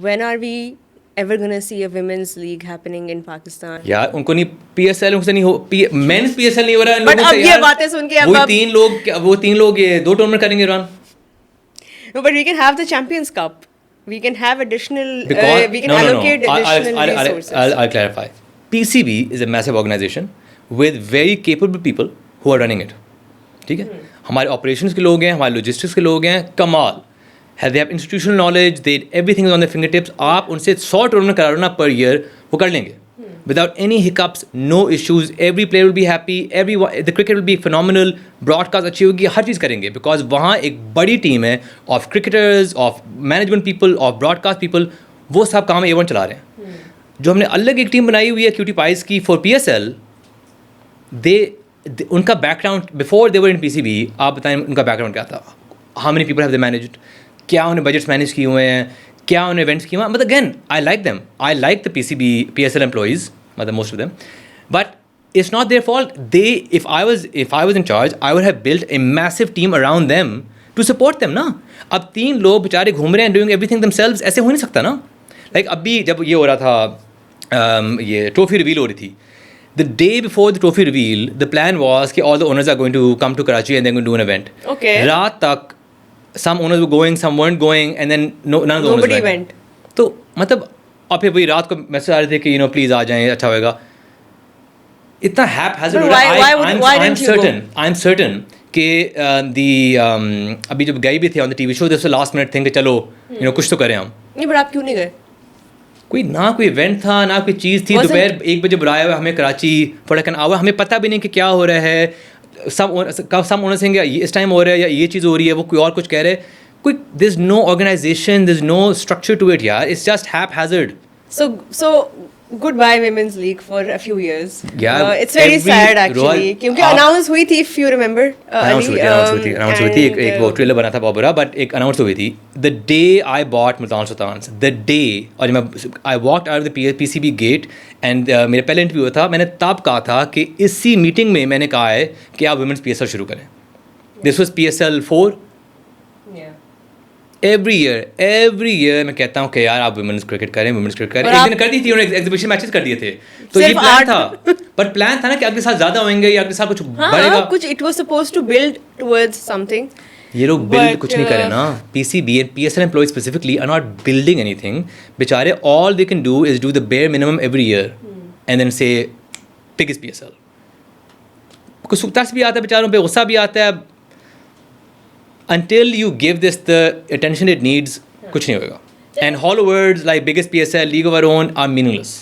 When are we ever gonna see a women's league happening in Pakistan? यार उनको नहीं PSL उनसे नहीं हो मेंस PSL नहीं हो रहा है इन But लोगों से अब ये यार। बातें सुन के अब वो तीन लोग ये 2 टूर्नामेंट करेंगे Irfan. No, but we can have the Champions Cup. We can have additional. Because We can allocate additional resources. I'll clarify. PCB is a massive organization with very capable people who are running it. ठीक है, हमारे operations के लोग हैं, हमारे logistics के लोग हैं, कमाल। They have institutional knowledge, everything is on their fingertips. आप उनसे 100 टूर्नामेंट करा लो ना per year, वो कर लेंगे. Without any hiccups, no issues, every player will be happy, the cricket will be phenomenal, broadcast अच्छी होगी, हर चीज़ करेंगे because वहाँ एक बड़ी टीम है of cricketers, of management people, of broadcast people, वो सब काम A1 चला रहे हैं. जो हमने अलग एक टीम बनाई हुई है QT Pies की for PSL, उनका background before they were in PCB, आप बताएं उनका बैकग्राउंड क्या था, how many people have they managed, क्या उन्हें बजट्स मैनेज किए हुए हैं, क्या उन्हें इवेंट्स किए हुए हैं. मतलब again I like them, I like the PSL employees, मतलब most of them, but it's not their fault. If I was in charge, I would have built a massive team around them to support them ना. अब 3 लोग बेचारे घूम रहे हैं doing everything themselves, ऐसे हो नहीं सकता ना. Like अभी जब ये हो रहा था, ये ट्रॉफी रिवील हो रही थी, the day before the trophy reveal, the plan was कि all the owners are going to come to Karachi and they're going to do an event. Okay. रात तक some owners were going, some weren't going, and then none of the owners Nobody went. तो मतलब और फिर वही रात को message आ रहे थे कि प्लीज़ आ जाएं, अच्छा होएगा. इतना haphazard हो रहा है. I'm certain कि अभी जब गए भी थे on the TV show, this was last minute thing कि चलो कुछ तो करें हम. नहीं, but आप क्यों नहीं गए? कोई इवेंट था ना, कोई चीज़ थी. दोपहर 1 बजे बुलाया हुआ हमें कराची फॉर एन आवर, हमें पता भी नहीं कि क्या हो रहा है. सब ओनर सेंगे इस टाइम हो रहा है या ये चीज़ हो रही है, वो कोई और कुछ कह रहे हैं. कोई there is no organisation, there is no structure to it यार. It's just haphazard. So goodbye women's league for a few years. Yeah, it's very sad actually क्योंकि announce हुई थी, if you remember. Announce हुई थी. एक वो trailer बना था बहुत बुरा, but एक announce हुई थी. The day I bought Multan Sultans, the day, और I walked out of the PCB gate and मेरा पहले इंटरव्यू था, मैंने तब कहा था कि इसी मीटिंग में मैंने कहा है कि आप women's PSL शुरू करें. This was PSL 4. Every year मैं कहता हूँ कि यार आप वुमेन्स क्रिकेट करें. एक दिन कर दी थी उन्होंने, एग्जीबिशन मैचेस कर दिए थे, तो ये प्लान था. पर प्लान था ना कि अगले साल ज़्यादा होंगे या अगले साल कुछ बढ़ेगा. कुछ it was supposed to build towards something. ये लोग बिल्ड कुछ नहीं करें ना. PCB and PSL employees specifically are not building anything. बेचारे all they can do is do the bare minimum every year and then say pick is PSL. कुछ सुकतास भी आता है बेचारों पे, गुस्सा भी आता है. Until you give this the attention it needs, कुछ नहीं होगा. And hollow words like biggest PSL, League of Our Own are meaningless.